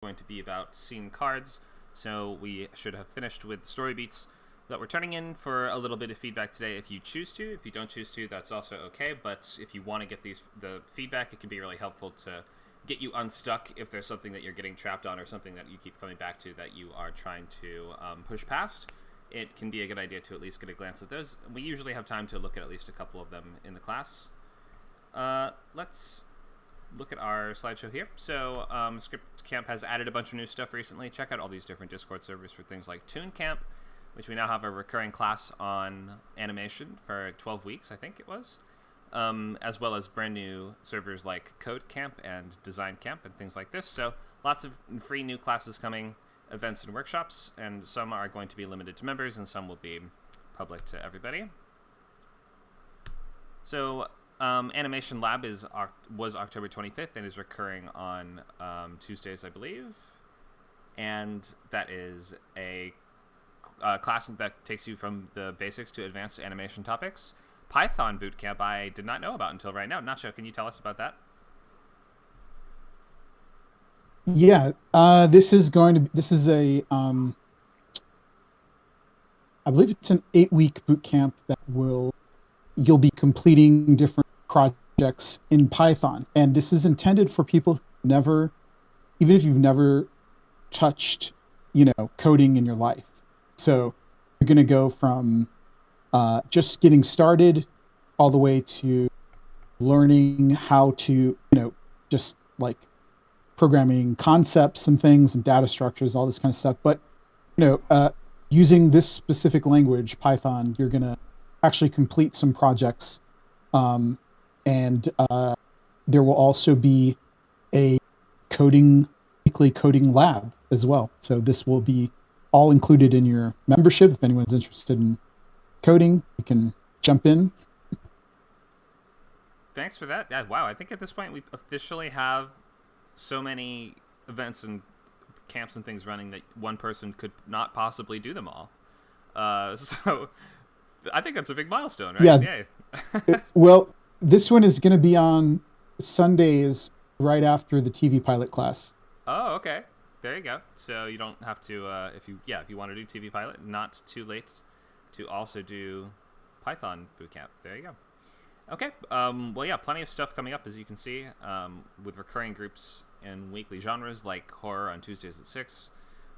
going to be about scene cards, so we should have finished with story beats that we're turning in for a little bit of feedback today if you choose to. If you don't choose to, that's also okay, but if you want to get the feedback, it can be really helpful to get you unstuck if there's something that you're getting trapped on or something that you keep coming back to that you are trying to push past. It can be a good idea to at least get a glance at those. We usually have time to look at least a couple of them in the class. Let's look at our slideshow here. So ScriptCamp has added a bunch of new stuff recently. Check out all these different Discord servers for things like ToonCamp, which we now have a recurring class on animation for 12 weeks, I think it was, as well as brand new servers like CodeCamp and DesignCamp and things like this. So lots of free new classes coming, events and workshops, and some are going to be limited to members and some will be public to everybody. So Animation Lab was October 25th and is recurring on Tuesdays, I believe. And that is a class that takes you from the basics to advanced animation topics. Python Bootcamp I did not know about until right now. Nacho, can you tell us about that? Yeah, this is a I believe it's an 8-week boot camp that you'll be completing different projects in Python. And this is intended for people who even if you've never touched, coding in your life. So you're going to go from just getting started all the way to learning how to, just like programming concepts and things and data structures, all this kind of stuff. But, using this specific language, Python, you're going to actually complete some projects. And there will also be a weekly coding lab as well. So this will be all included in your membership. If anyone's interested in coding, you can jump in. Thanks for that. Yeah, wow, I think at this point we officially have so many events and camps and things running that one person could not possibly do them all. So I think that's a big milestone, right? Yeah. Well, this one is going to be on Sundays right after the TV pilot class. Oh, okay. There you go. So you don't have to, if you want to do TV pilot, not too late to also do Python Bootcamp. There you go. Okay. Well, yeah, plenty of stuff coming up, as you can see, with recurring groups and weekly genres like horror on Tuesdays at 6.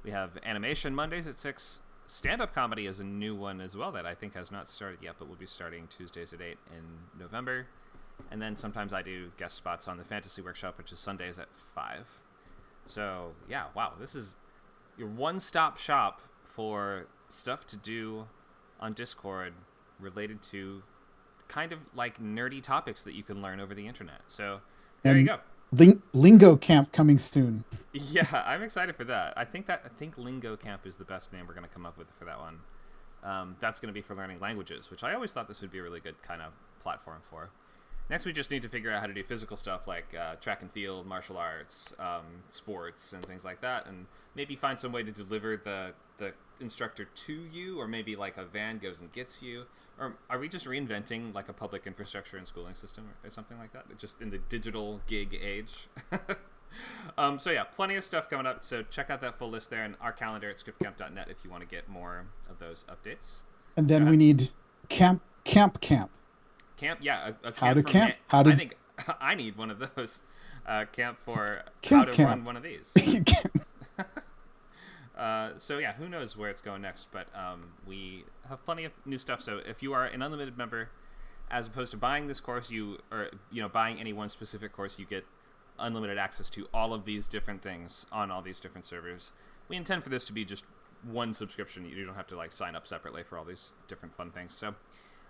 We have animation Mondays at 6. Stand-up comedy is a new one as well that I think has not started yet, but will be starting Tuesdays at 8 in November. And then sometimes I do guest spots on the fantasy workshop, which is Sundays at 5. So, yeah, wow, this is your one-stop shop for stuff to do on Discord related to kind of like nerdy topics that you can learn over the internet. So, there you go. Lingo Camp coming soon. Yeah, I'm excited for that. I think Lingo Camp is the best name we're going to come up with for that one. That's going to be for learning languages, which I always thought this would be a really good kind of platform for. Next, we just need to figure out how to do physical stuff like track and field, martial arts, sports, and things like that, and maybe find some way to deliver the instructor to you, or maybe like a van goes and gets you. Or are we just reinventing like a public infrastructure and schooling system or something like that, just in the digital gig age? So yeah, plenty of stuff coming up. So check out that full list there and our calendar at scriptcamp.net if you want to get more of those updates. And then we need camp. Camp, yeah. A camp how to camp? I think I need one of those. Camp for how to run one of these. So yeah, who knows where it's going next, but we have plenty of new stuff. So if you are an unlimited member, as opposed to buying this course, buying any one specific course, you get unlimited access to all of these different things on all these different servers. We intend for this to be just one subscription. You don't have to like sign up separately for all these different fun things. So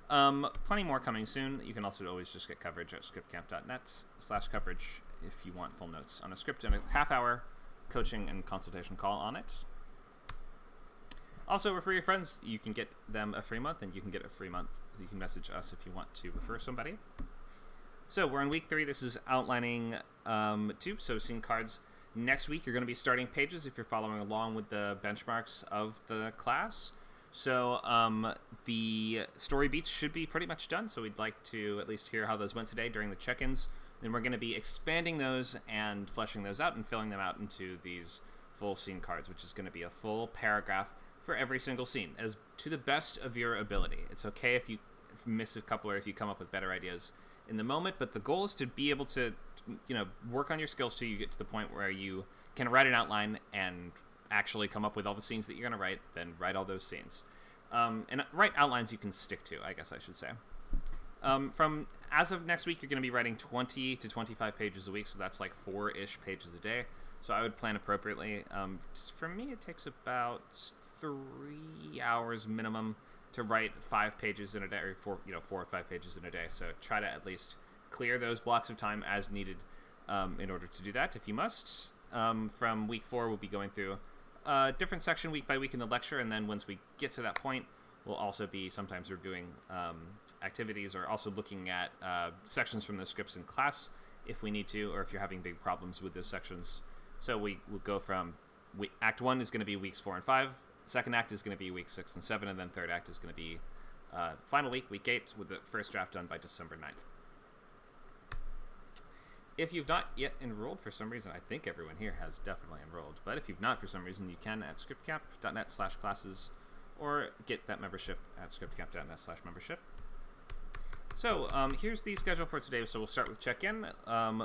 plenty more coming soon. You can also always just get coverage at scriptcamp.net/coverage if you want full notes on a script and a half-hour coaching and consultation call on it. Also, refer your friends. You can get them a free month, and you can get a free month. You can message us if you want to refer somebody. So we're in week 3. This is outlining 2, so scene cards. Next week, you're going to be starting pages if you're following along with the benchmarks of the class. So the story beats should be pretty much done, so we'd like to at least hear how those went today during the check-ins. then we're going to be expanding those and fleshing those out and filling them out into these full scene cards, which is going to be a full paragraph for every single scene, as to the best of your ability. It's okay if you miss a couple or if you come up with better ideas in the moment, but the goal is to be able to, work on your skills till you get to the point where you can write an outline and actually come up with all the scenes that you're going to write, then write all those scenes. And write outlines you can stick to, I guess I should say. From as of next week, you're going to be writing 20 to 25 pages a week, so that's like 4-ish pages a day. So I would plan appropriately. For me, it takes about 3 hours minimum to write 5 pages in a day, or 4 or 5 pages in a day. So try to at least clear those blocks of time as needed in order to do that, if you must. From week 4, we'll be going through a different section week by week in the lecture, and then once we get to that point, we'll also be sometimes reviewing activities, or also looking at sections from the scripts in class if we need to, or if you're having big problems with those sections. So we will go from Act 1 is going to be weeks 4 and 5, second act is going to be weeks 6 and 7, and then third act is going to be final week 8, with the first draft done by December 9th. If you've not yet enrolled for some reason, I think everyone here has definitely enrolled, but if you've not for some reason, you can at scriptcamp.net/classes, or get that membership at scriptcamp.net/membership. So here's the schedule for today. So we'll start with check-in.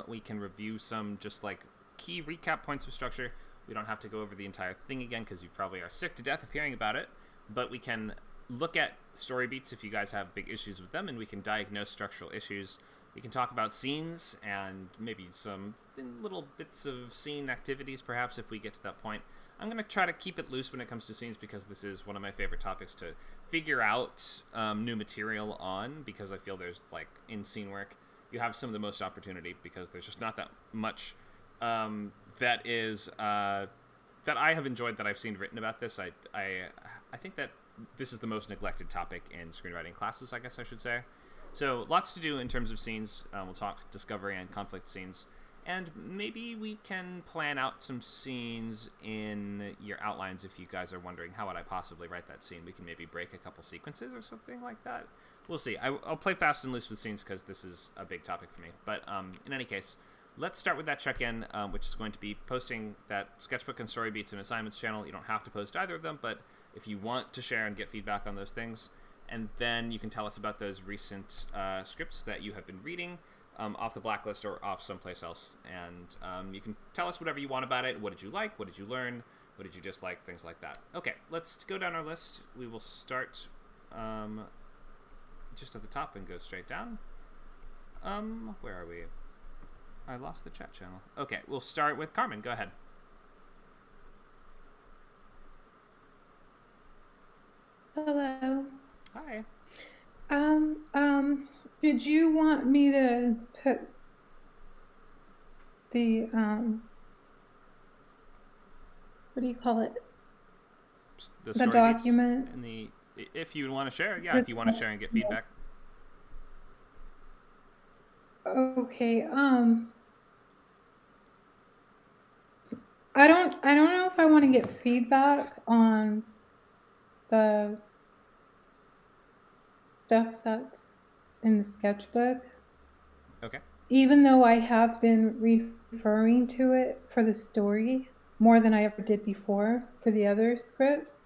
We can review some just like key recap points of structure. We don't have to go over the entire thing again because you probably are sick to death of hearing about it, but we can look at story beats if you guys have big issues with them, and we can diagnose structural issues. We can talk about scenes and maybe some little bits of scene activities, perhaps, if we get to that point. I'm going to try to keep it loose when it comes to scenes because this is one of my favorite topics to figure out new material on, because I feel there's, like, in scene work, you have some of the most opportunity because there's just not that much that I have enjoyed that I've seen written about this. I think that this is the most neglected topic in screenwriting classes, I guess I should say. So lots to do in terms of scenes. We'll talk discovery and conflict scenes. And maybe we can plan out some scenes in your outlines if you guys are wondering, how would I possibly write that scene? We can maybe break a couple sequences or something like that. We'll see. I'll play fast and loose with scenes because this is a big topic for me. But in any case, let's start with that check-in, which is going to be posting that sketchbook and story beats and assignments channel. You don't have to post either of them, but if you want to share and get feedback on those things, and then you can tell us about those recent scripts that you have been reading off the blacklist or off someplace else. And you can tell us whatever you want about it. What did you like? What did you learn? What did you dislike? Things like that. Okay, let's go down our list. We will start just at the top and go straight down. Where are we? I lost the chat channel. Okay, we'll start with Carmen. Go ahead. Hello. Hi. Did you want me to put the, what do you call it? The The document? If you want to share, yeah, if you want to share and get feedback. Okay, I don't know if I want to get feedback on the stuff that's in the sketchbook. Okay. Even though I have been referring to it for the story more than I ever did before for the other scripts.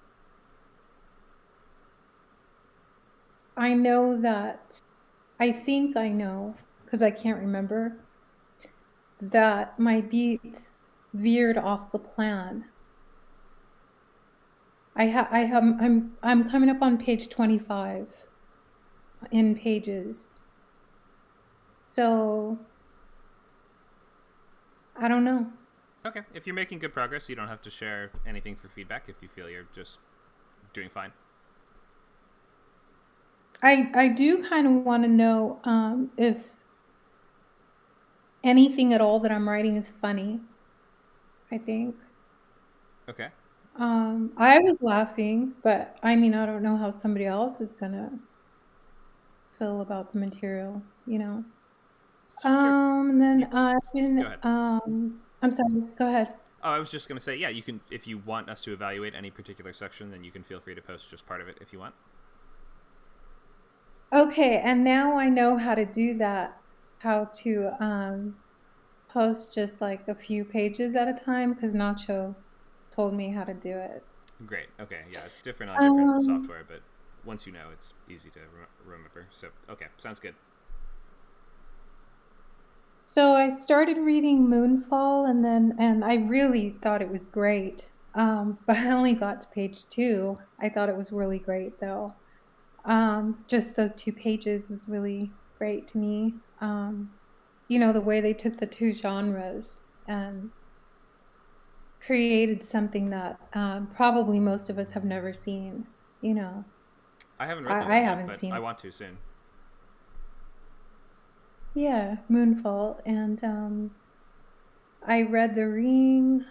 I know that, I think I know, because I can't remember, that my beats veered off the plan. I'm coming up on page 25 in pages. So I don't know. Okay. If you're making good progress, you don't have to share anything for feedback if you feel you're just doing fine. I do kind of want to know if anything at all that I'm writing is funny, I think. Okay. I was laughing, but I mean, I don't know how somebody else is gonna feel about the material, you know. Sure. And then I've Go been, ahead. I'm sorry, go ahead. Oh, I was just going to say, yeah, you can, if you want us to evaluate any particular section, then you can feel free to post just part of it if you want. Okay, and now I know how to do that. how to post just like a few pages at a time because Nacho told me how to do it. Great. Okay. Yeah, it's different on different Um, software, but once you know, it's easy to remember. So, okay, sounds good. So I started reading Moonfall, and I really thought it was great. But I only got to page 2. I thought it was really great, though. Just those 2 pages was really great to me. The way they took the 2 genres and created something that probably most of us have never seen. You know, I haven't read that I one yet, haven't but seen I it. want to soon. Yeah, Moonfall, and I read The Ring.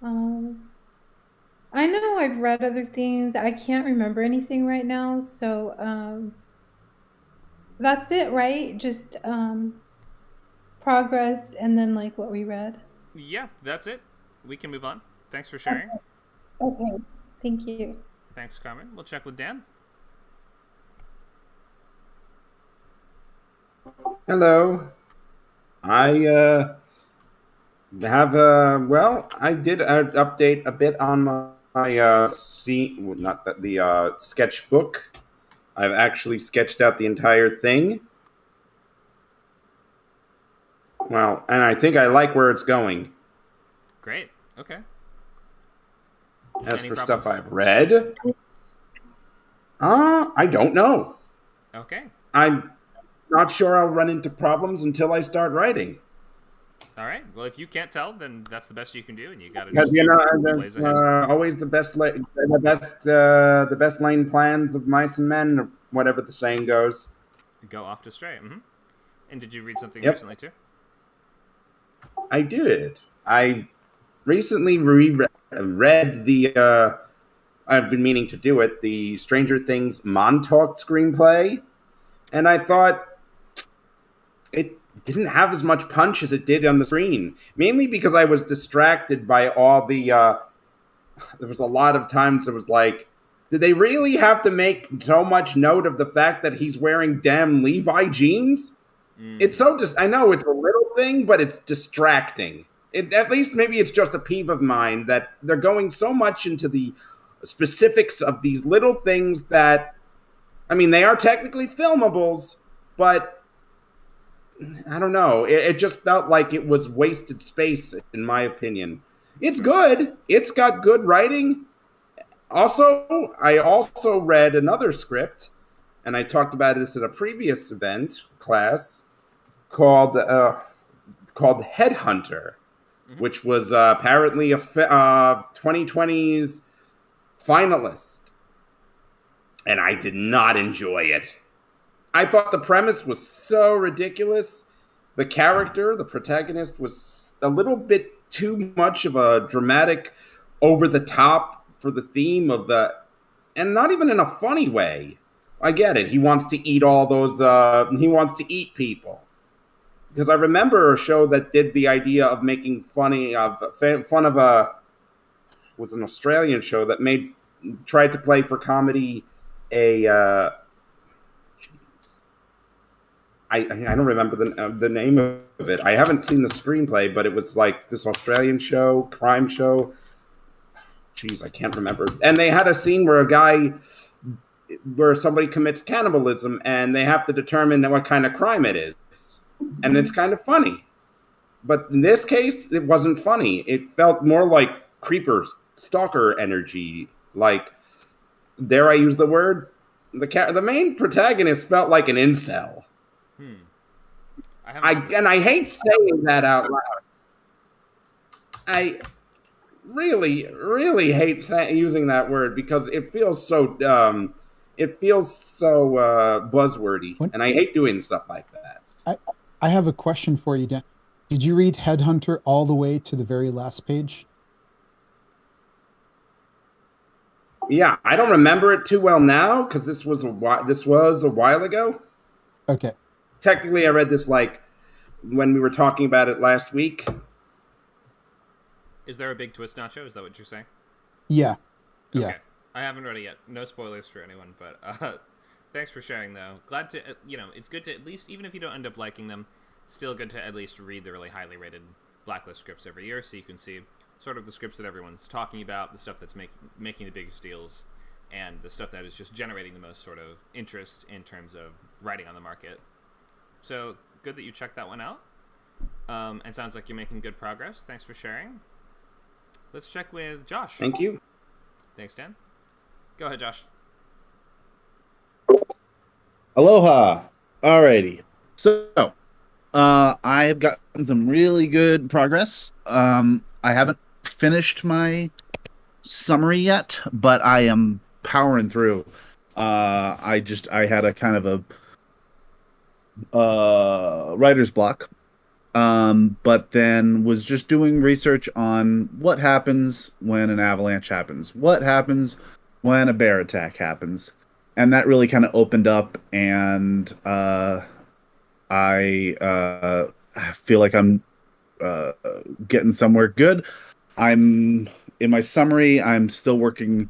Um, I know I've read other things. I can't remember anything right now, so that's it, right? Just progress and then like what we read. Yeah, that's it. We can move on. Thanks for sharing. Okay. Okay. Thank you. Thanks, Carmen. We'll check with Dan. Hello. I I did update a bit on my not that the sketchbook. I've actually sketched out the entire thing. Well, and I think I like where it's going. Great. Okay. As Any for problems? stuff I've read, I don't know. Okay. I'm not sure I'll run into problems until I start writing. All right. Well, if you can't tell, then that's the best you can do, and you got to Because just blaze ahead. always the best laid plans of mice and men, or whatever the saying goes. Go off to stray. And did you read something Yep. recently too? I did. I recently read the. I've been meaning to do it. The Stranger Things Montauk screenplay, and I thought it didn't have as much punch as it did on the screen. Mainly because I was distracted by all the. There was a lot of times it was like, did they really have to make so much note of the fact that he's wearing damn Levi jeans? It's so I know it's a little thing, but it's distracting. At least maybe it's just a peeve of mine that they're going so much into the specifics of these little things that, I mean, they are technically filmables, but I don't know. It just felt like it was wasted space, in my opinion. It's good. It's got good writing. Also, I also read another script, and I talked about this at a previous event class called Headhunter, which was apparently a 2020's finalist, and I did not enjoy it. I thought the premise was so ridiculous. The character, the protagonist, was a little bit too much of a dramatic, over the top for the theme of the, and not even in a funny way. I get it. He wants to eat all those. He wants to eat people. Because I remember a show that did the idea of making fun of a, was an Australian show that tried to play for comedy a. I don't remember the name of it. I haven't seen the screenplay, but it was like this Australian show, crime show. Jeez, I can't remember. And they had a scene where somebody commits cannibalism, and they have to determine what kind of crime it is. And it's kind of funny. But in this case, it wasn't funny. It felt more like creeper, stalker energy. Like, dare I use the word? The main protagonist felt like an incel. I hate saying that out loud. I really, really hate using that word because it feels so buzzwordy, and I hate doing stuff like that. I have a question for you, Dan. Did you read Headhunter all the way to the very last page? Yeah, I don't remember it too well now because this was a while ago. Okay. Technically, I read this like when we were talking about it last week. Is there a big twist, Nacho? Is that what you're saying? Yeah. Okay. I haven't read it yet. No spoilers for anyone, but Thanks for sharing, though. Glad to, it's good to at least, even if you don't end up liking them, still good to at least read the really highly rated blacklist scripts every year so you can see sort of the scripts that everyone's talking about, the stuff that's making the biggest deals, and the stuff that is just generating the most sort of interest in terms of writing on the market. So good that you checked that one out. And sounds like you're making good progress. Thanks for sharing. Let's check with Josh. Thank you. Thanks, Dan. Go ahead, Josh. Aloha. Alrighty. So, I have gotten some really good progress. I haven't finished my summary yet, but I am powering through. I had a kind of a writer's block. But then was just doing research on what happens when an avalanche happens. What happens when a bear attack happens. And that really kind of opened up, and I feel like I'm getting somewhere good. I'm in my summary. I'm still working.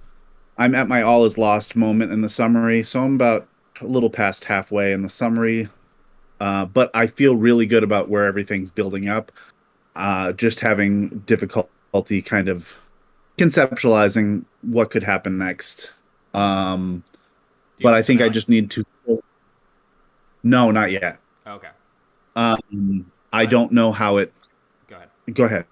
I'm at my all is lost moment in the summary, so I'm about a little past halfway in the summary. But I feel really good about where everything's building up. Just having difficulty kind of conceptualizing what could happen next. But I think I just need to. No, not yet. Okay. I don't know how it. Go ahead. Go ahead.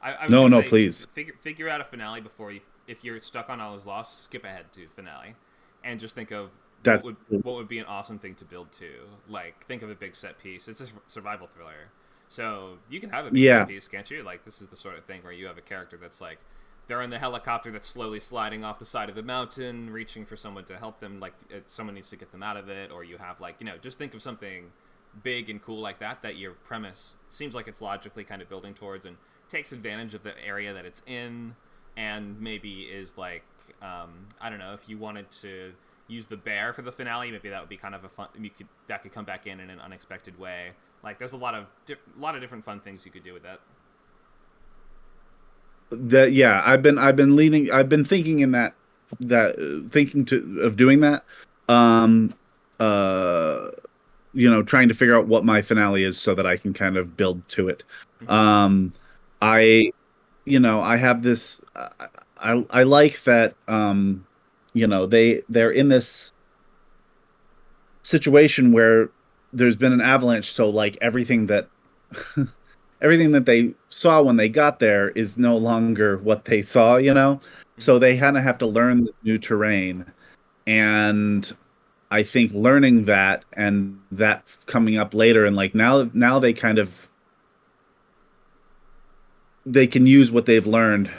I was no, say, please. Figure out a finale before you. If you're stuck on All Is Lost, skip ahead to finale, and just think of what would be an awesome thing to build to. Like, think of a big set piece. It's a survival thriller, so you can have a big set piece, can't you? Like, this is the sort of thing where you have a character that's like, they're in the helicopter that's slowly sliding off the side of the mountain, reaching for someone to help them. Like, someone needs to get them out of it, or you have, like, just think of something big and cool like that your premise seems like it's logically kind of building towards, and takes advantage of the area that it's in, and maybe is like, I don't know, if you wanted to use the bear for the finale, maybe that would be kind of a fun. That could come back in an unexpected way. Like, there's a lot of different fun things you could do with that. I've been thinking in that of doing that. Trying to figure out what my finale is so that I can kind of build to it. Mm-hmm. I have this. I like that. They're in this situation where there's been an avalanche, so like everything that they saw when they got there is no longer what they saw, so they kind of have to learn this new terrain. And I think learning that, and that coming up later, and like now they kind of, they can use what they've learned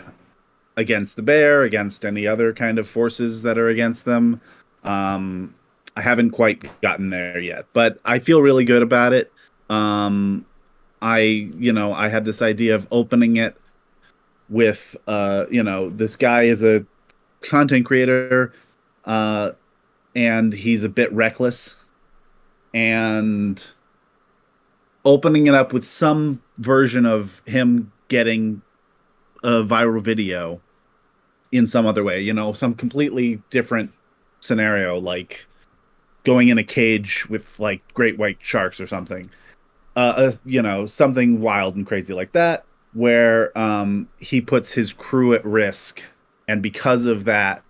against the bear, against any other kind of forces that are against them. I haven't quite gotten there yet, but I feel really good about it. I had this idea of opening it with, this guy is a content creator, and he's a bit reckless, and opening it up with some version of him getting a viral video in some other way, some completely different scenario, like going in a cage with like great white sharks or something. Something wild and crazy like that, where he puts his crew at risk, and because of that,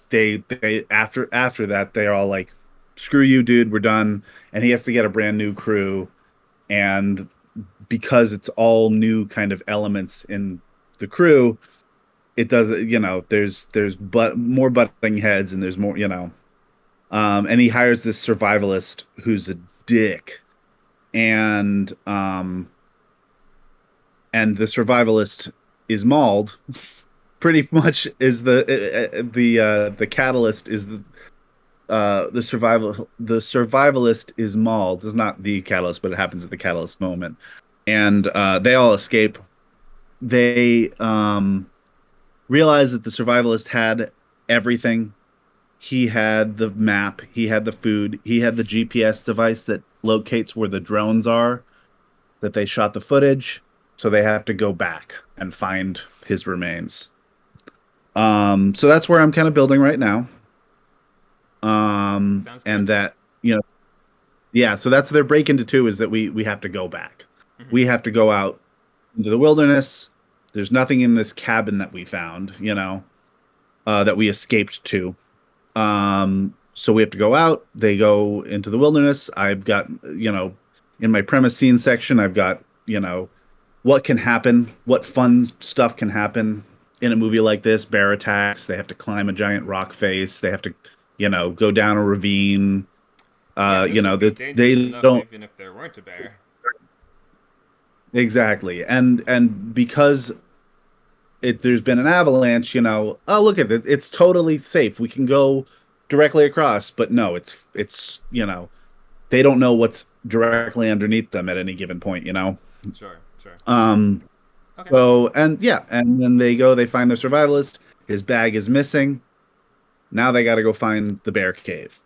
they after that they're all like, "Screw you, dude, we're done," and he has to get a brand new crew, and because it's all new kind of elements in the crew, it does, there's more butting heads, and there's more, and he hires this survivalist who's a dick. And the survivalist is mauled. Pretty much is the catalyst is the survivalist is mauled. It's not the catalyst, but it happens at the catalyst moment. And they all escape. They realize that the survivalist had everything. He had the map, he had the food, he had the GPS device that locates where the drones are, that they shot the footage, so they have to go back and find his remains. So that's where I'm kind of building right now. Sounds good. And that, you know, yeah, so that's their break into two, is that we have to go back. We have to go out into the wilderness. There's nothing in this cabin that we found, you know, that we escaped to. So we have to go out. They go into the wilderness. I've got, you know, in my premise scene section, I've got, you know, what can happen, what fun stuff can happen in a movie like this. Bear attacks. They have to climb a giant rock face. They have to, you know, go down a ravine. You know, that they don't, even if there weren't a bear. exactly. And because there's been an avalanche, you know, oh, look at it, it's totally safe. We can go directly across, but no, it's, you know, they don't know what's directly underneath them at any given point, you know? Sure. Okay. So, and yeah, and then they find their survivalist. His bag is missing. Now they got to go find the bear cave.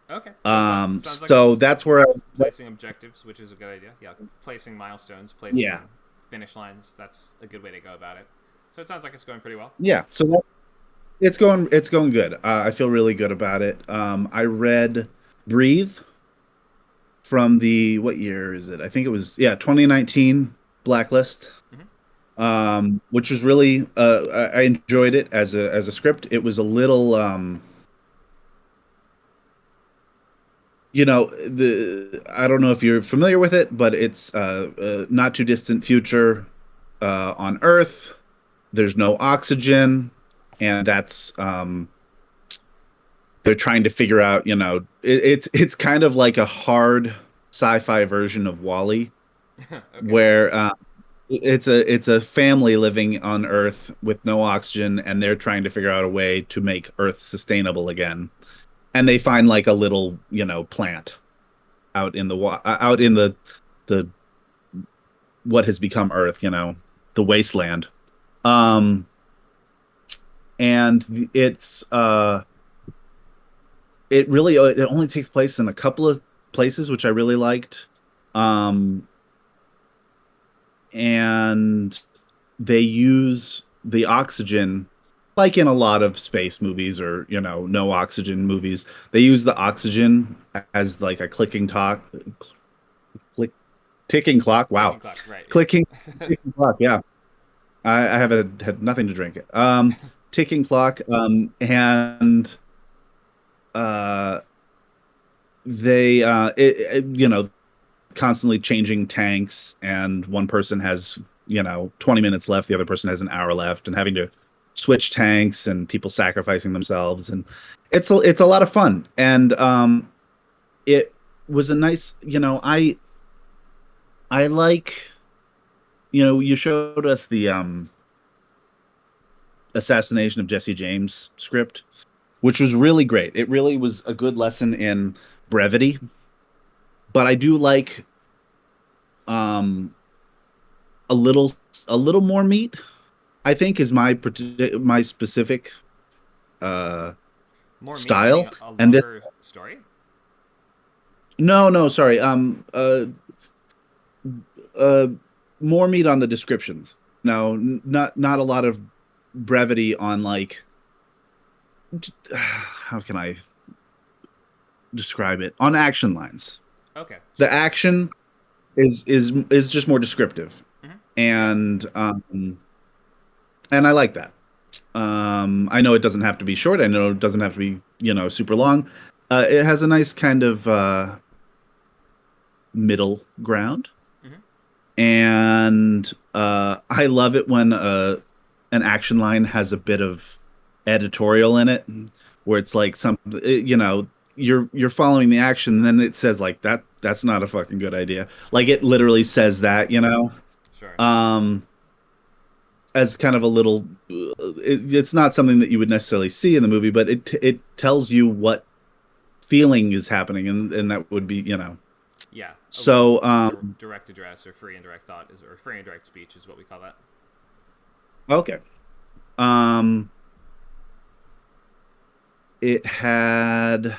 Okay. Sounds like So that's where placing objectives, which is a good idea. Yeah, placing milestones, placing finish lines. That's a good way to go about it. So it sounds like it's going pretty well. yeah, so it's going good. I feel really good about it. I read Breathe from what year is it? I think it was 2019 Blacklist. Which was really I enjoyed it as a script. It was a little you know, I don't know if you're familiar with it, but it's not too distant future on Earth. There's no oxygen, and that's they're trying to figure out, you know, it's kind of like a hard sci-fi version of WALL-E. Okay. Where it's a family living on Earth with no oxygen, and they're trying to figure out a way to make Earth sustainable again. And they find like a little, you know, plant out in the what has become Earth, you know, the wasteland. And it's it only takes place in a couple of places, which I really liked. And they use the oxygen, like in a lot of space movies or, you know, no oxygen movies. They use the oxygen as like a ticking clock. Wow. Ticking clock, right. Ticking clock, yeah. I haven't had nothing to drink. Ticking clock, and they you know, constantly changing tanks, and one person has, you know, 20 minutes left, the other person has an hour left, and having to switch tanks, and people sacrificing themselves, and it's a lot of fun. And it was a nice, you know, I like, you know, you showed us the Assassination of Jesse James script, which was really great. It really was a good lesson in brevity. But I do like a little more meat, I think, is my specific more style. Meat, a longer story? No, sorry. More meat on the descriptions. No, not a lot of brevity on, like, how can I describe it? On action lines. Okay. The action is just more descriptive. And I like that. I know it doesn't have to be short. I know it doesn't have to be, you know, super long. It has a nice kind of middle ground. And I love it when an action line has a bit of editorial in it, where it's like you know, you're following the action, and then it says like that's not a fucking good idea. Like, it literally says that, you know. Sure. As kind of a little, it's not something that you would necessarily see in the movie, but it tells you what feeling is happening, and that would be, you know. Yeah. So direct address, or free and direct thought, or free and direct speech is what we call that. Okay. It had,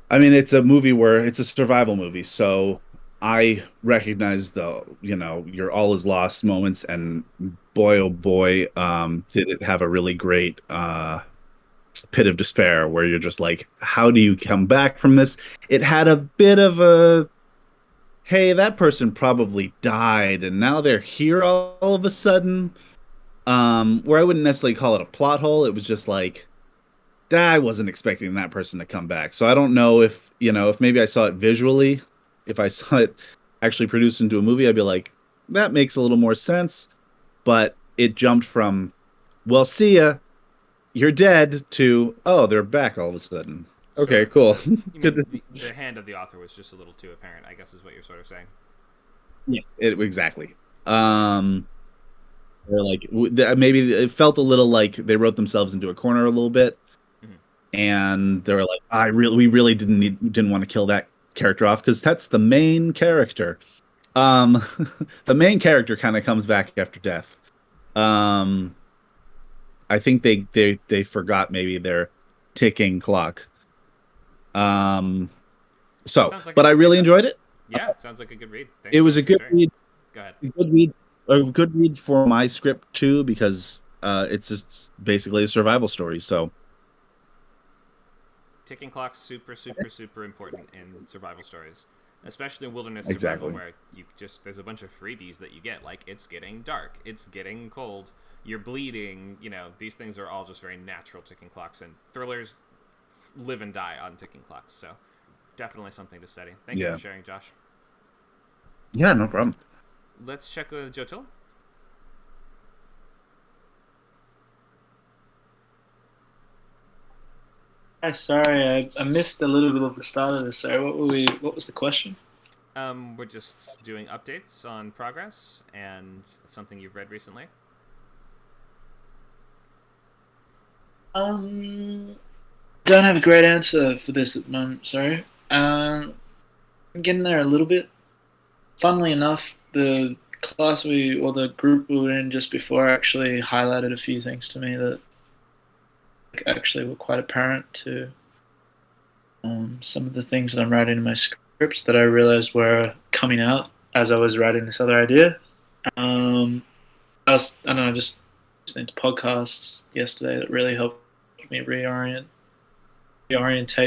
I mean, it's a movie where it's a survival movie, so I recognize the, you know, your all is lost moments, and boy, oh boy, did it have a really great pit of despair where you're just like, how do you come back from this? It had a bit of a, hey, that person probably died and now they're here all of a sudden. Where I wouldn't necessarily call it a plot hole. It was just like, I wasn't expecting that person to come back. So I don't know if, if maybe I saw it visually, if I saw it actually produced into a movie, I'd be like, that makes a little more sense. But it jumped from, well, see ya, you're dead, to, oh, they're back all of a sudden. Okay, cool. Good. The hand of the author was just a little too apparent, I guess, is what you're sort of saying. Yes, exactly. Like, maybe it felt a little like they wrote themselves into a corner a little bit, and they were like, we really didn't want to kill that character off because that's the main character. The main character kind of comes back after death. I think they forgot maybe their ticking clock. But I really enjoyed it. Yeah, it sounds like a good read. Thanks it was a good read. Go ahead. A good read for my script too, because it's just basically a survival story. So ticking clocks super important in survival stories, especially in wilderness survival, where there's a bunch of freebies that you get, like it's getting dark, it's getting cold, you're bleeding. These things are all just very natural ticking clocks, and thrillers live and die on ticking clocks. So definitely something to study. Thank you for sharing, Josh. Yeah, no problem. Let's check with Jotil. Hi, sorry, I missed a little bit of the start of this. Sorry, what was the question? We're just doing updates on progress and something you've read recently. Don't have a great answer for this at the moment, sorry. I'm getting there a little bit. Funnily enough, the group we were in just before actually highlighted a few things to me that actually were quite apparent to some of the things that I'm writing in my scripts that I realized were coming out as I was writing this other idea. I don't know, just listening to podcasts yesterday that really helped me reorientate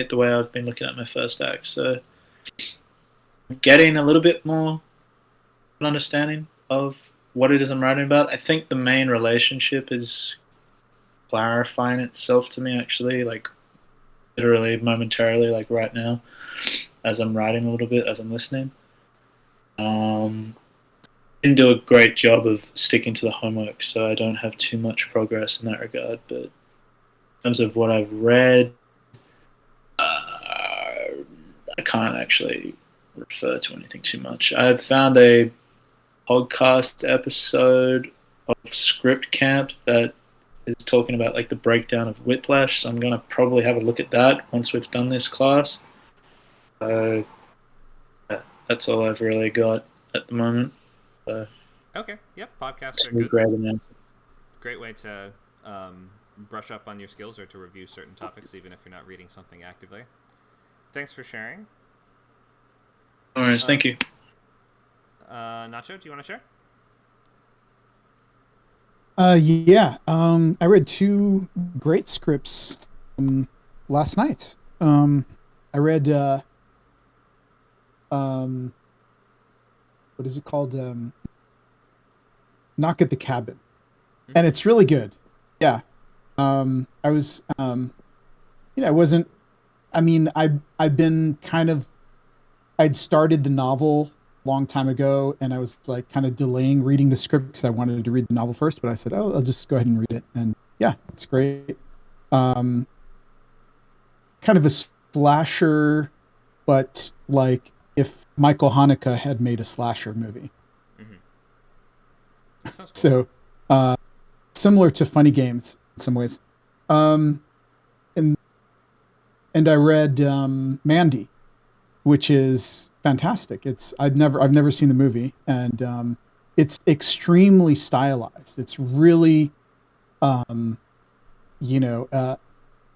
the way I've been looking at my first act. So I'm getting a little bit more an understanding of what it is I'm writing about. I think the main relationship is clarifying itself to me, actually, like literally momentarily, like right now, as I'm writing a little bit, as I'm listening. Didn't do a great job of sticking to the homework, so I don't have too much progress in that regard. But in terms of what I've read, I can't actually refer to anything too much. I've found a podcast episode of ScriptCamp that is talking about like the breakdown of Whiplash, so I'm going to probably have a look at that once we've done this class. So that's all I've really got at the moment. Okay, yep, podcasts are good. Great way to brush up on your skills or to review certain topics, even if you're not reading something actively. Thanks for sharing. All right, thank you. Nacho, do you want to share? I read 2 great scripts last night. I read what is it called? Knock at the Cabin, and it's really good. Yeah, I was, I wasn't. I mean, I've been kind of. I'd started the novel a long time ago, and I was like kind of delaying reading the script because I wanted to read the novel first. But I said, "Oh, I'll just go ahead and read it." And yeah, it's great. Kind of a slasher, but like if Michael Haneke had made a slasher movie. Mm-hmm. Cool. So, similar to Funny Games in some ways. And I read Mandy, which is fantastic. I've never seen the movie, and it's extremely stylized. It's really,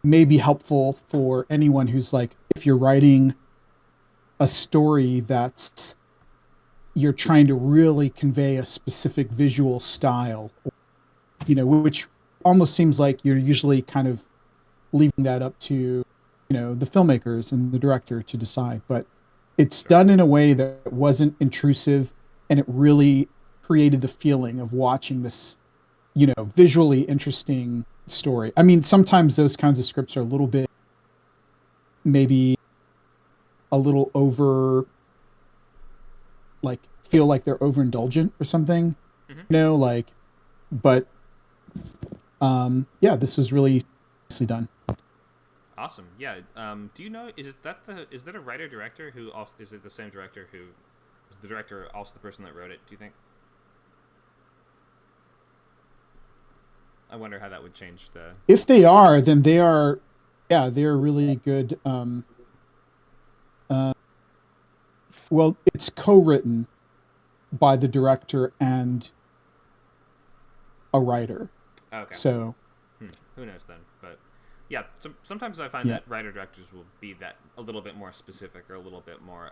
maybe helpful for anyone who's like, if you're writing a story that's you're trying to really convey a specific visual style, which almost seems like you're usually kind of leaving that up to, the filmmakers and the director to decide. But it's done in a way that wasn't intrusive, and it really created the feeling of watching this, visually interesting story. I mean, sometimes those kinds of scripts are a little bit, maybe a little over, like, feel like they're overindulgent or something, but yeah, this was really nicely done. Awesome. Yeah. Do you know, is that a writer director who also, is it the same director who is the director also the person that wrote it, do you think? I wonder how that would change the... If they are, then they're really good. Well, it's co-written by the director and a writer. Okay. So who knows then? But yeah, sometimes I find that writer directors will be that a little bit more specific, or a little bit more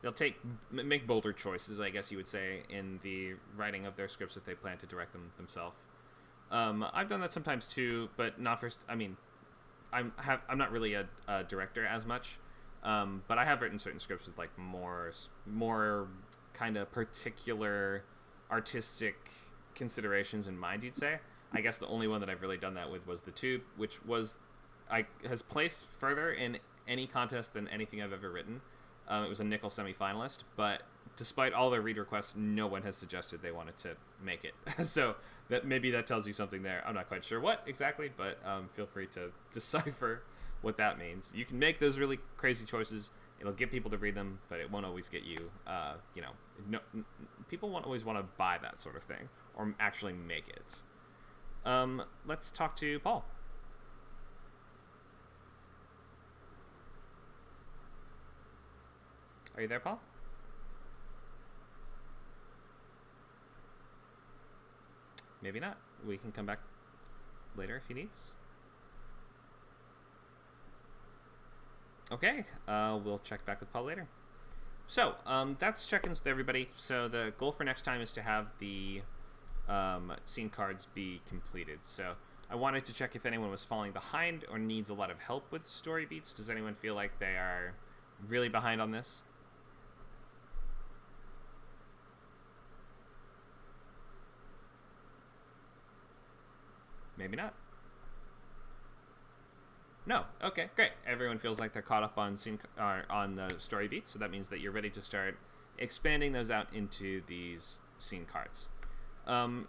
they'll make bolder choices, I guess you would say, in the writing of their scripts if they plan to direct them themselves. I've done that sometimes too, but not first. I mean, I'm not really a director as much, but I have written certain scripts with like more kind of particular artistic considerations in mind, you'd say. I guess the only one that I've really done that with was The Tube, which has placed further in any contest than anything I've ever written. It was a nickel semi-finalist, but despite all their read requests, no one has suggested they wanted to make it. So maybe that tells you something there. I'm not quite sure what exactly, but feel free to decipher what that means. You can make those really crazy choices. It'll get people to read them, but it won't always get you, people won't always want to buy that sort of thing or actually make it. Let's talk to Paul. Are you there, Paul? Maybe not. We can come back later if he needs. Okay, we'll check back with Paul later. So, that's check-ins with everybody. So the goal for next time is to have the scene cards be completed. So I wanted to check if anyone was falling behind or needs a lot of help with story beats. Does anyone feel like they are really behind on this? Maybe not. No. Okay, great. Everyone feels like they're caught up on on the story beats, so that means that you're ready to start expanding those out into these scene cards.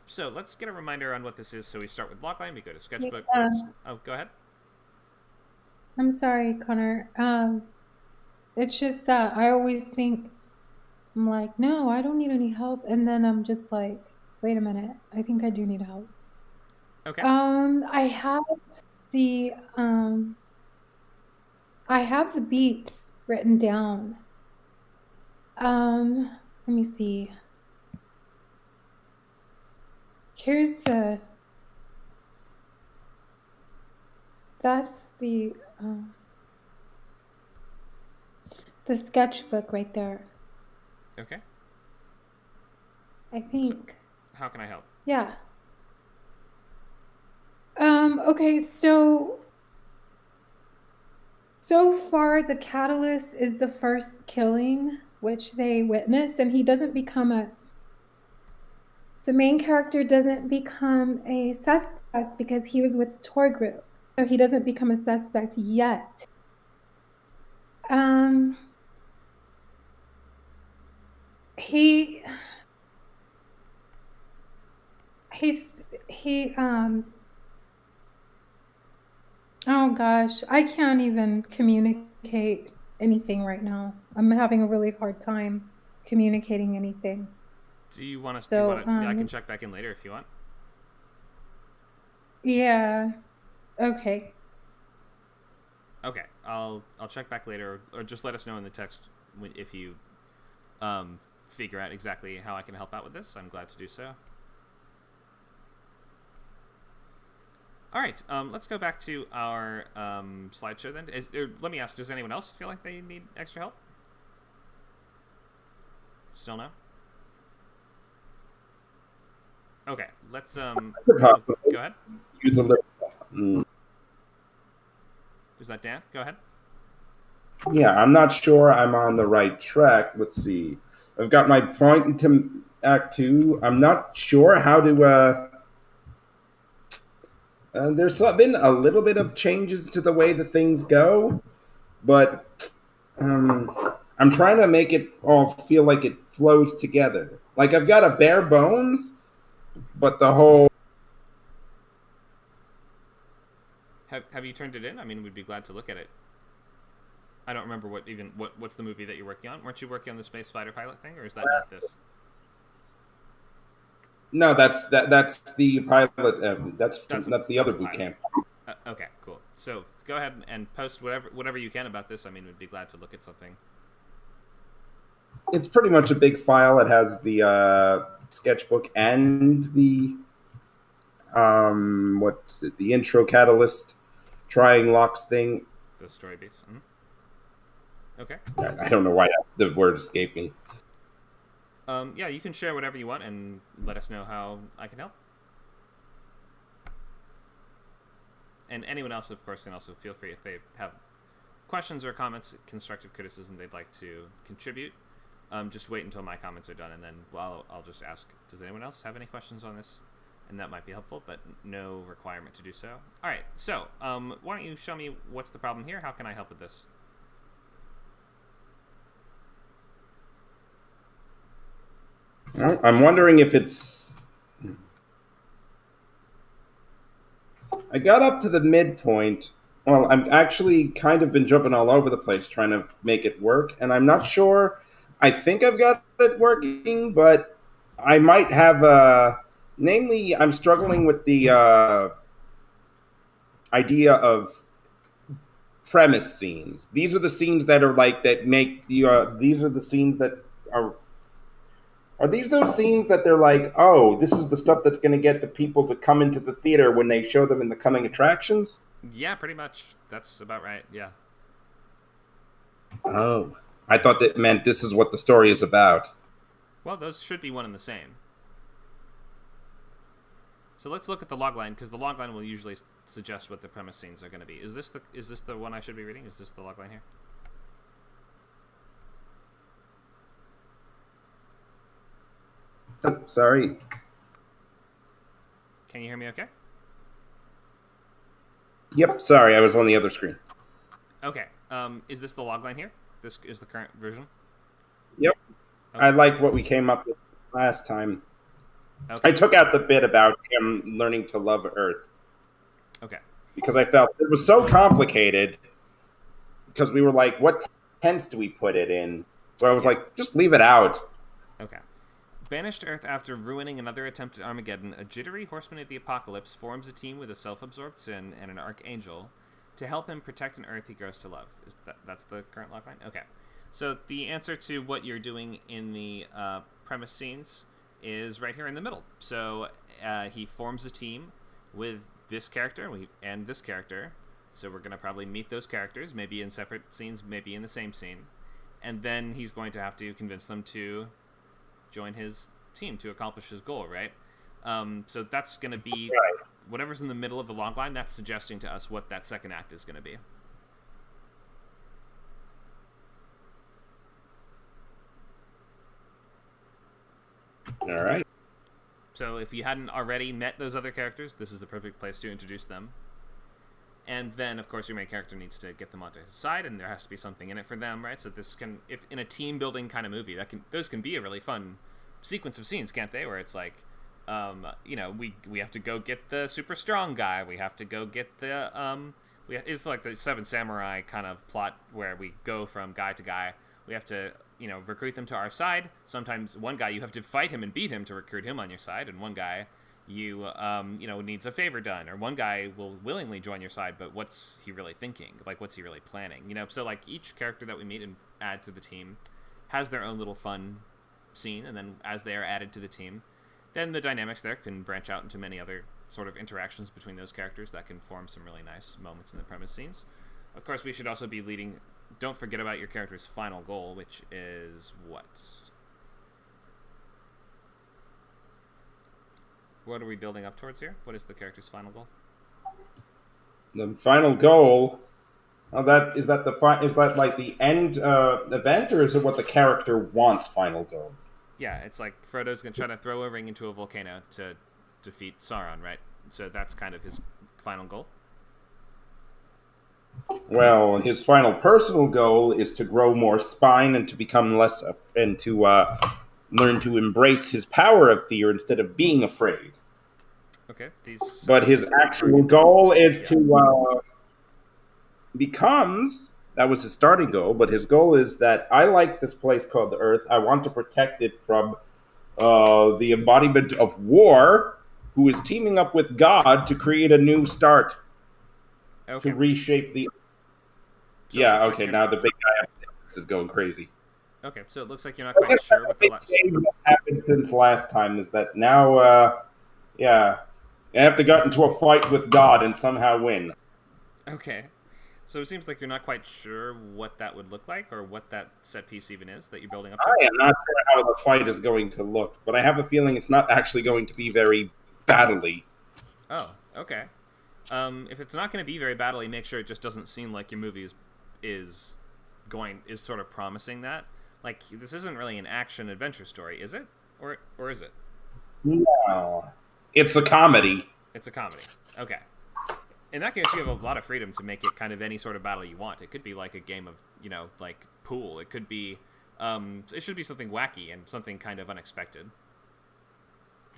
So let's get a reminder on what this is. So we start with logline. We go to sketchbook. Oh, go ahead. I'm sorry, Connor. It's just that I always think, I'm like, no, I don't need any help, and then I'm just like, wait a minute, I think I do need help. Okay. I have the beats written down. Let me see. Here's that's the sketchbook right there. Okay. I think. So, how can I help? Yeah. Okay, so far the catalyst is the first killing which they witnessed, and he doesn't become the main character doesn't become a suspect because he was with the tour group. So he doesn't become a suspect yet. Oh gosh, I can't even communicate anything right now. I'm having a really hard time communicating anything. Do you want to? I can check back in later if you want. Yeah. Okay. Okay, I'll check back later, or just let us know in the text if you figure out exactly how I can help out with this. I'm glad to do so. All right, let's go back to our slideshow then. Let me ask, does anyone else feel like they need extra help? Still no? Okay, let's... go ahead. Use a little... Is that Dan? Go ahead. Yeah, I'm not sure I'm on the right track. Let's see. I've got my point into Act 2. I'm not sure how to... there's been a little bit of changes to the way that things go, but I'm trying to make it all feel like it flows together. Like I've got a bare bones, but the whole... Have you turned it in? I mean, we'd be glad to look at it. I don't remember what's the movie that you're working on. Weren't you working on the space fighter pilot thing, or is that not this? No, that's the pilot. That's the other boot camp. Okay, cool. So go ahead and post whatever you can about this. I mean, we'd be glad to look at something. It's pretty much a big file. It has the sketchbook and the the intro catalyst trying locks thing. The story beats. Mm-hmm. Okay. I don't know why the word escaped me. Yeah, you can share whatever you want and let us know how I can help. And anyone else, of course, can also feel free if they have questions or comments, constructive criticism they'd like to contribute. Just wait until my comments are done, and then I'll just ask, does anyone else have any questions on this? And that might be helpful, but no requirement to do so. All right, so why don't you show me what's the problem here? How can I help with this? Well, I'm wondering if it's... I got up to the midpoint. Well, I'm actually kind of been jumping all over the place trying to make it work, and I'm not sure. I think I've got it working, but I might have... namely, I'm struggling with the idea of premise scenes. These are the scenes that are like, that make the... these are the scenes that are... Are these those scenes that they're like, oh, this is the stuff that's going to get the people to come into the theater when they show them in the coming attractions? Yeah, pretty much. That's about right, yeah. Oh, I thought that meant this is what the story is about. Well, those should be one and the same. So let's look at the logline, because the logline will usually suggest what the premise scenes are going to be. Is this the one I should be reading? Is this the logline here? Oh, sorry. Can you hear me okay? Yep, sorry, I was on the other screen. Okay. Is this the logline here? This is the current version? Yep. Okay. I like what we came up with last time. Okay. I took out the bit about him learning to love Earth. Okay. Because I felt it was so complicated. Because we were like, what tense do we put it in? So I was like, just leave it out. Okay. Banished to Earth after ruining another attempt at Armageddon, a jittery horseman of the apocalypse forms a team with a self-absorbed Sin and an archangel to help him protect an Earth he grows to love. That's the current logline? Okay. So the answer to what you're doing in the premise scenes is right here in the middle. So he forms a team with this character and this character. So we're going to probably meet those characters, maybe in separate scenes, maybe in the same scene. And then he's going to have to convince them to join his team to accomplish his goal, right? So that's going to be whatever's in the middle of the log line. That's suggesting to us what that second act is going to be. All right. So if you hadn't already met those other characters, this is the perfect place to introduce them. And then, of course, your main character needs to get them onto his side, and there has to be something in it for them, right? So this can, if in a team-building kind of movie, those can be a really fun sequence of scenes, can't they? Where it's like, we have to go get the super strong guy. We have to go get the it's like the Seven Samurai kind of plot where we go from guy to guy. We have to recruit them to our side. Sometimes one guy you have to fight him and beat him to recruit him on your side, and one guy you needs a favor done, or one guy will willingly join your side, but what's he really thinking? Like, what's he really planning? So like each character that we meet and add to the team has their own little fun scene, and then as they are added to the team, then the dynamics there can branch out into many other sort of interactions between those characters that can form some really nice moments in the premise scenes. Of course, we should also be leading. Don't forget about your character's final goal, which is what? What are we building up towards here? What is the character's final goal? The final goal Is that like the end event, or is it what the character wants final goal? Yeah, it's like Frodo's gonna try to throw a ring into a volcano to defeat Sauron, right? So that's kind of his final goal. Well, his final personal goal is to grow more spine and to become less and to learn to embrace his power of fear instead of being afraid. Okay, but his actual goal is to becomes. That was his starting goal, but his goal is that I like this place called the Earth. I want to protect it from the embodiment of war, who is teaming up with God to create a new start, to reshape the. So yeah. Okay. Now the big guy upstairs is going crazy. Okay, so it looks like you're not quite sure what the last. What happened since last time is that now, I have to get into a fight with God and somehow win. Okay. So it seems like you're not quite sure what that would look like or what that set piece even is that you're building up to. I am not sure how the fight is going to look, but I have a feeling it's not actually going to be very battle-y. Oh, okay. If it's not going to be very battle-y, make sure it just doesn't seem like your movie is sort of promising that. Like, this isn't really an action-adventure story, is it? Or is it? No. It's a comedy. It's a comedy. Okay. In that case, you have a lot of freedom to make it kind of any sort of battle you want. It could be like a game of, like pool. It could be, it should be something wacky and something kind of unexpected.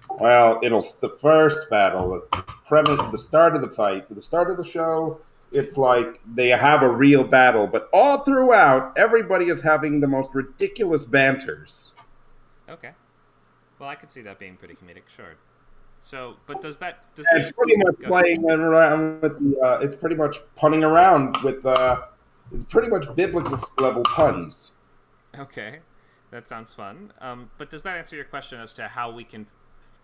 Well, the first battle, the start of the fight, the start of the show, it's like they have a real battle, but all throughout, everybody is having the most ridiculous banters. Okay. Well, I could see that being pretty comedic, sure. So, but it's pretty much playing around with it's pretty much punning around with it's pretty much biblical level puns. Okay, that sounds fun. But does that answer your question as to how we can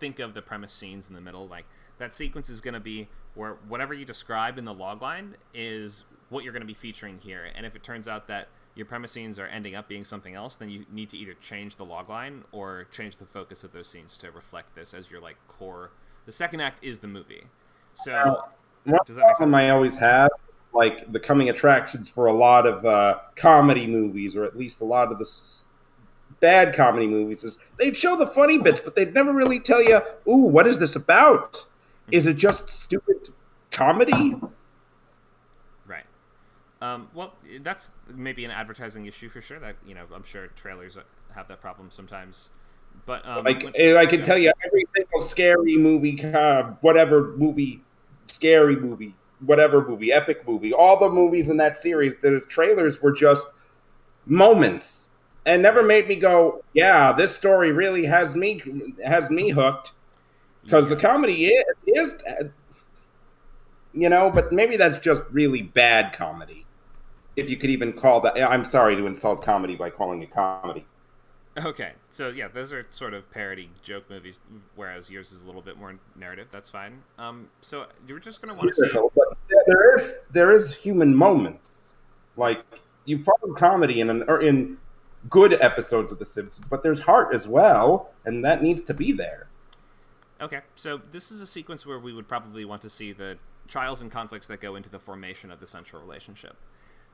think of the premise scenes in the middle? Like, that sequence is going to be where whatever you describe in the logline is what you're going to be featuring here. And if it turns out that your premise scenes are ending up being something else, then you need to either change the logline or change the focus of those scenes to reflect this as your like core. The second act is the movie. So does that make sense? I always have, like, the coming attractions for a lot of comedy movies, or at least a lot of the bad comedy movies, is they'd show the funny bits, but they'd never really tell you, ooh, what is this about? Is it just stupid comedy? Right. Well, that's maybe an advertising issue for sure. That I'm sure trailers have that problem sometimes. But I can tell you every single scary movie, whatever movie, scary movie, whatever movie, epic movie, all the movies in that series, the trailers were just moments and never made me go, yeah, this story really has me hooked. Because the comedy is, but maybe that's just really bad comedy. If you could even call that. I'm sorry to insult comedy by calling it comedy. Okay, so yeah, those are sort of parody joke movies, whereas yours is a little bit more narrative. That's fine. So you were just going to want to see. But there is human moments. Like, you follow comedy in good episodes of The Simpsons, but there's heart as well, and that needs to be there. Okay, so this is a sequence where we would probably want to see the trials and conflicts that go into the formation of the central relationship.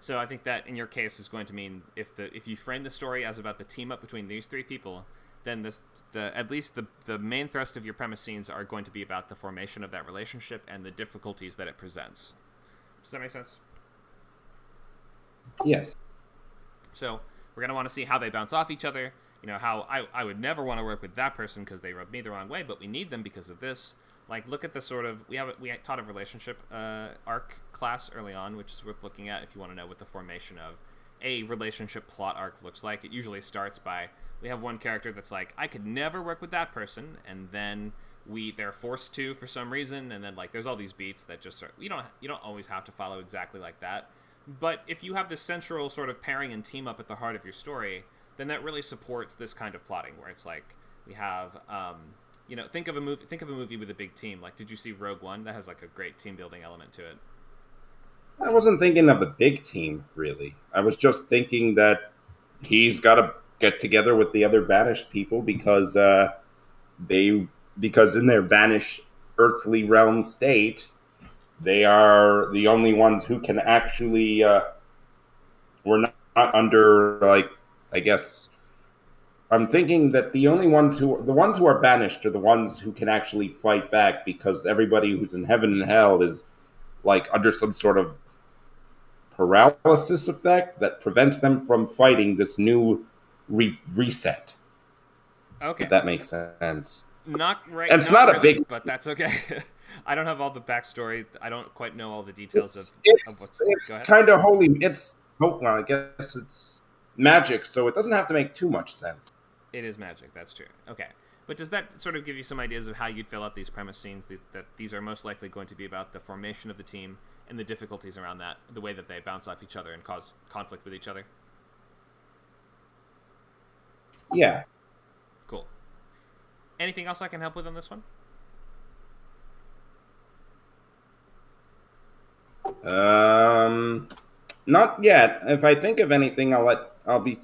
So I think that in your case is going to mean if you frame the story as about the team up between these three people, then at least the main thrust of your premise scenes are going to be about the formation of that relationship and the difficulties that it presents. Does that make sense? Yes. So we're going to want to see how they bounce off each other. How I would never want to work with that person because they rubbed me the wrong way, but we need them because of this. Like, look at the sort of we taught a relationship arc class early on, which is worth looking at if you want to know what the formation of a relationship plot arc looks like. It usually starts by we have one character that's like, I could never work with that person, and then they're forced to for some reason, and then like there's all these beats that just start. You don't always have to follow exactly like that, but if you have this central sort of pairing and team up at the heart of your story, then that really supports this kind of plotting where it's like we have think of a movie with a big team. Like, did you see Rogue One? That has like a great team building element to it. I wasn't thinking of a big team, really. I was just thinking that he's got to get together with the other banished people because in their banished earthly realm state, they are the only ones who can actually. We're not under, like, I guess. I'm thinking that the ones who are banished are the ones who can actually fight back, because everybody who's in heaven and hell is like under some sort of paralysis effect that prevents them from fighting this new reset. Okay. If that makes sense. Not right. And it's not not really, a big, but that's okay. I don't have all the backstory. I don't quite know all the details of what's. It's Go ahead. kind of holy. It's, well, I guess it's magic, so it doesn't have to make too much sense. It is magic. That's true. Okay. But does that sort of give you some ideas of how you'd fill out these premise scenes? That these are most likely going to be about the formation of the team and the difficulties around that, the way that they bounce off each other and cause conflict with each other? Yeah. Cool. Anything else I can help with on this one? Not yet. If I think of anything, I'll be.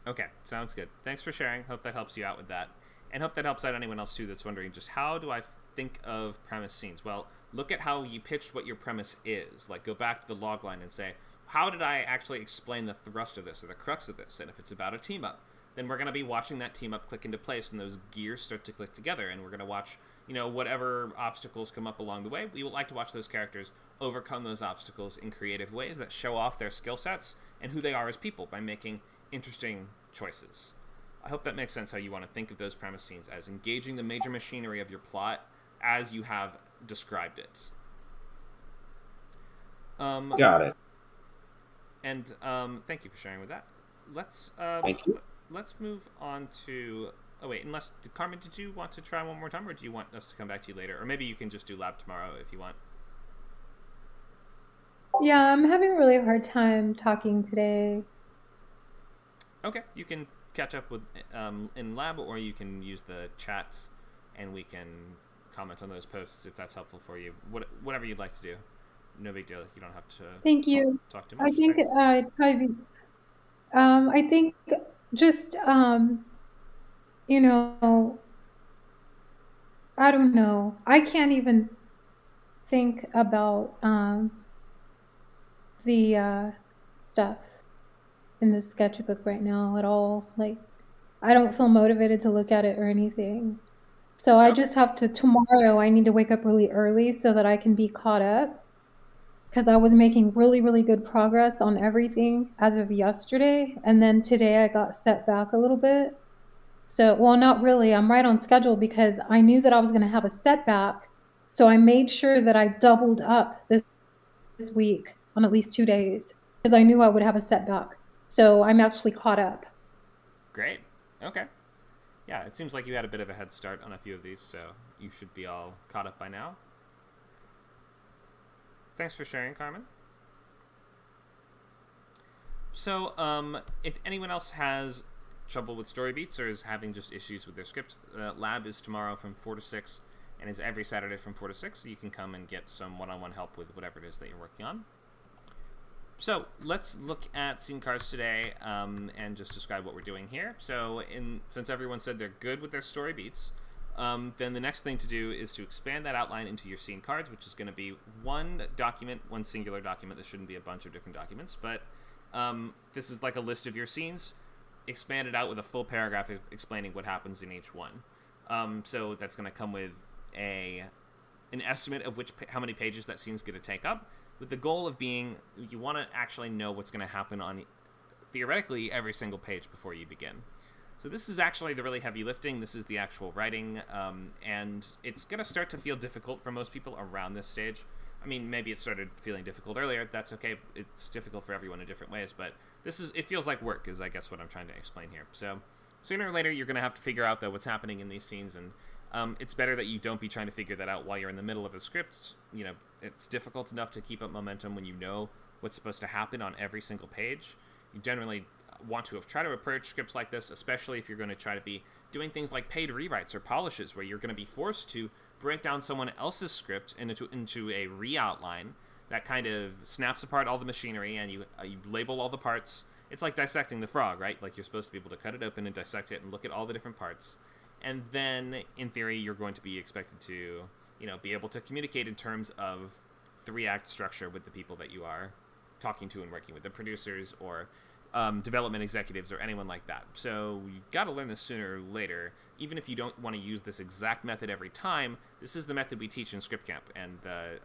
Okay, sounds good. Thanks for sharing. Hope that helps you out with that. And hope that helps out anyone else, too, that's wondering just how do I think of premise scenes? Well, look at how you pitched what your premise is. Like, go back to the log line and say, how did I actually explain the thrust of this or the crux of this? And if it's about a team up, then we're going to be watching that team up click into place and those gears start to click together. And we're going to watch, whatever obstacles come up along the way. We would like to watch those characters overcome those obstacles in creative ways that show off their skill sets and who they are as people by making interesting choices. I hope that makes sense how you want to think of those premise scenes as engaging the major machinery of your plot as you have described it. Got it. And thank you for sharing with that. Thank you. Let's move on to... Oh, wait, Carmen, did you want to try one more time, or do you want us to come back to you later? Or maybe you can just do lab tomorrow if you want. Yeah, I'm having a really hard time talking today. Okay, you can catch up with in lab, or you can use the chat, and we can comment on those posts if that's helpful for you. Whatever you'd like to do. No big deal. You don't have to. Thank you. Talk too much. I think probably. I think just I don't know. I can't even think about the stuff in the sketchbook right now at all. Like, I don't feel motivated to look at it or anything. So I just have to, tomorrow I need to wake up really early so that I can be caught up, because I was making really, really good progress on everything as of yesterday. And then today I got set back a little bit. So, well, not really. I'm right on schedule because I knew that I was going to have a setback. So I made sure that I doubled up this week on at least 2 days because I knew I would have a setback. So I'm actually caught up. Great. Okay. Yeah, it seems like you had a bit of a head start on a few of these, so you should be all caught up by now. Thanks for sharing, Carmen. So, if anyone else has trouble with story beats or is having just issues with their script, lab is tomorrow from 4 to 6 and is every Saturday from 4 to 6, so you can come and get some one-on-one help with whatever it is that you're working on. So let's look at scene cards today and just describe what we're doing here. So since everyone said they're good with their story beats, then the next thing to do is to expand that outline into your scene cards, which is going to be one document, one singular document. This shouldn't be a bunch of different documents, but this is like a list of your scenes, expanded out with a full paragraph explaining what happens in each one. So that's going to come with an estimate of how many pages that scene's going to take up, with the goal of being you want to actually know what's going to happen on theoretically every single page before you begin. So this is actually the really heavy lifting. This is the actual writing, and it's going to start to feel difficult for most people around this stage. I mean, maybe it started feeling difficult earlier. That's okay. It's difficult for everyone in different ways, but it feels like work is, I guess, what I'm trying to explain here. So sooner or later, you're going to have to figure out, though, what's happening in these scenes, and it's better that you don't be trying to figure that out while you're in the middle of a script. It's difficult enough to keep up momentum when you know what's supposed to happen on every single page. You generally want to try to approach scripts like this, especially if you're going to try to be doing things like paid rewrites or polishes, where you're going to be forced to break down someone else's script into a re-outline that kind of snaps apart all the machinery, and you label all the parts. It's like dissecting the frog, right? Like, you're supposed to be able to cut it open and dissect it and look at all the different parts. And then, in theory, you're going to be expected to be able to communicate in terms of 3-act structure with the people that you are talking to and working with, the producers or development executives or anyone like that. So you got to learn this sooner or later. Even if you don't want to use this exact method every time, this is the method we teach in ScriptCamp, and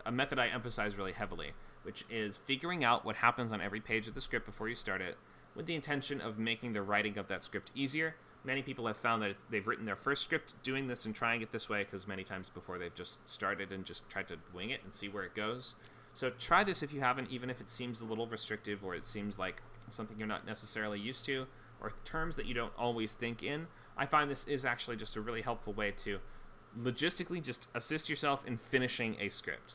a method I emphasize really heavily, which is figuring out what happens on every page of the script before you start it, with the intention of making the writing of that script easier. Many people have found that they've written their first script doing this and trying it this way, because many times before they've just started and just tried to wing it and see where it goes. So try this if you haven't, even if it seems a little restrictive or it seems like something you're not necessarily used to, or terms that you don't always think in. I find this is actually just a really helpful way to logistically just assist yourself in finishing a script.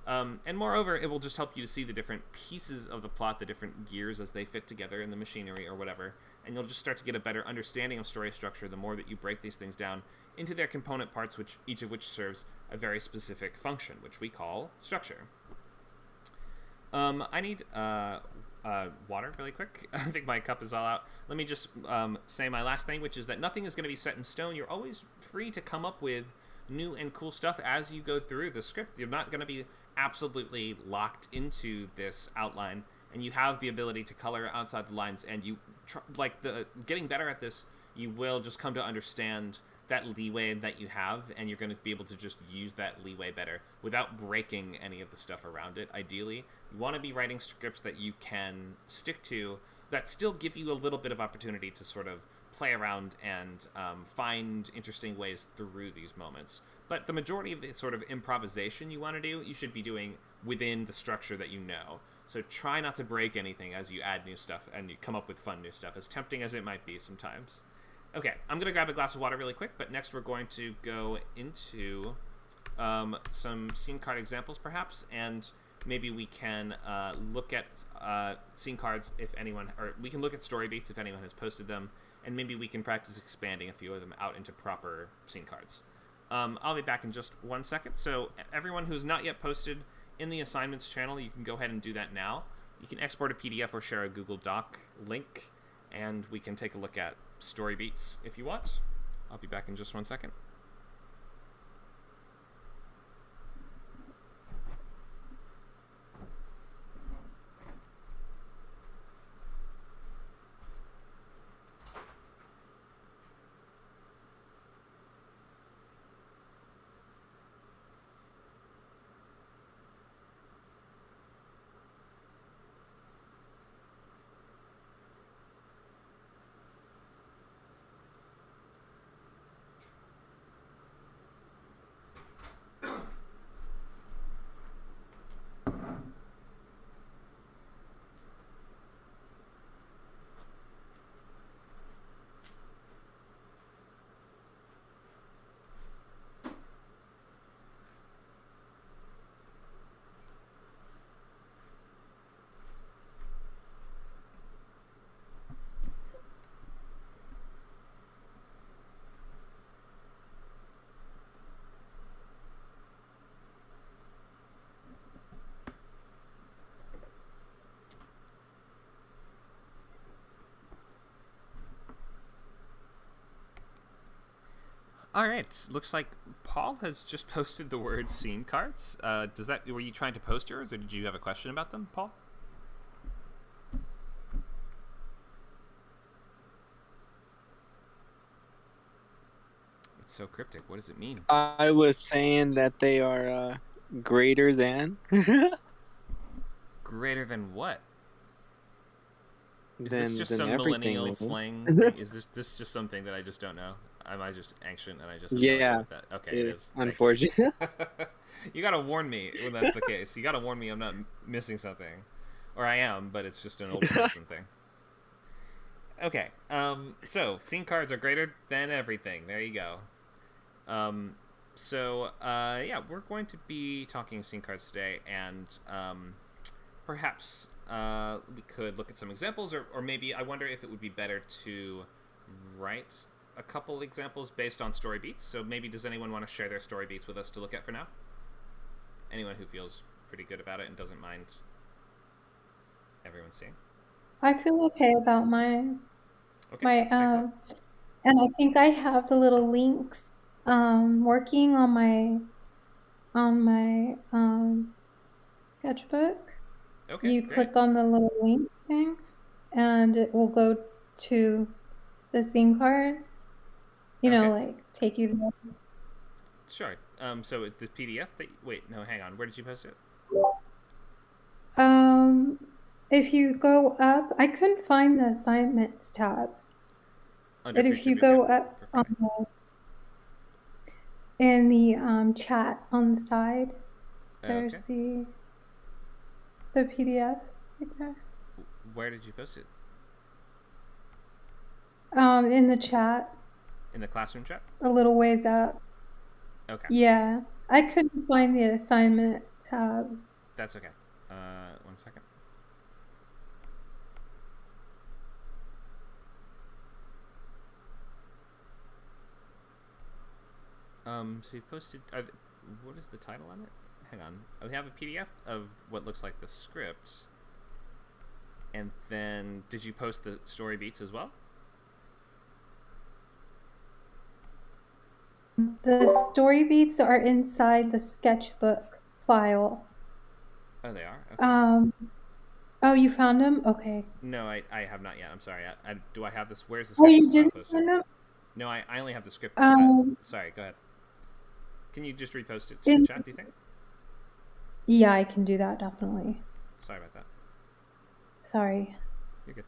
And moreover, it will just help you to see the different pieces of the plot, the different gears as they fit together in the machinery or whatever, and you'll just start to get a better understanding of story structure the more that you break these things down into their component parts, each of which serves a very specific function, which we call structure. I need water really quick. I think my cup is all out. Let me just say my last thing, which is that nothing is going to be set in stone. You're always free to come up with new and cool stuff as you go through the script. You're not going to be absolutely locked into this outline, and you have the ability to color outside the lines, and you getting better at this, you will just come to understand that leeway that you have, and you're going to be able to just use that leeway better without breaking any of the stuff around it. Ideally, you want to be writing scripts that you can stick to, that still give you a little bit of opportunity to sort of play around and find interesting ways through these moments. But the majority of the sort of improvisation you want to do, you should be doing within the structure that you know. So try not to break anything as you add new stuff and you come up with fun new stuff, as tempting as it might be sometimes. Okay, I'm going to grab a glass of water really quick, but next we're going to go into some scene card examples perhaps, and maybe we can look at scene cards if anyone, or we can look at story beats if anyone has posted them, and maybe we can practice expanding a few of them out into proper scene cards. I'll be back in just 1 second. So everyone who's not yet posted in the assignments channel, you can go ahead and do that now. You can export a PDF or share a Google Doc link, and we can take a look at story beats if you want. I'll be back in just 1 second. All right, looks like Paul has just posted the word scene cards. Were you trying to post yours, or did you have a question about them, Paul? It's so cryptic. What does it mean? I was saying that they are greater than. Greater than what? Is than, this just than some everything, millennial man. slang? Is this just something that I just don't know? Am I just ancient and I just don't know Yeah, about that? Okay, it is. Thank you. unfortunate. You gotta warn me when that's the case. You gotta warn me I'm not missing something, or I am, but it's just an old person thing. Okay, so scene cards are greater than everything. There you go. Yeah, we're going to be talking scene cards today, and perhaps we could look at some examples, or maybe I wonder if it would be better to write a couple examples based on story beats. So maybe does anyone want to share their story beats with us to look at for now? Anyone who feels pretty good about it and doesn't mind everyone seeing? I feel okay about mine. Okay. Let's take a look. And I think I have the little links working on my on my sketchbook. Okay, You great. click on the little link thing, and it will go to the scene cards. You know, Okay. like take you there. Sure. So the PDF that wait, no, hang on. Where did you post it? If you go up, I couldn't find the assignments tab, Under but if Feature you Bootcamp go up for on Friday. in the chat on the side, there's Okay. the PDF right there. Where did you post it? In the chat, In the classroom chat? a little ways up. Okay. Yeah, I couldn't find the assignment tab. That's okay. 1 second. So you posted. What is the title on it? Hang on. We have a PDF of what looks like the script. And then, did you post the story beats as well? The story beats are inside the sketchbook file. Oh, they are? Okay. Oh, you found them? Okay. No, I have not yet. I'm sorry. Do I have this? Where's the Oh, script you file didn't posted? find them? No, I only have the script. Sorry, go ahead. Can you just repost it to the chat, do you think? Yeah, I can do that, definitely. Sorry about that. Sorry. You're good.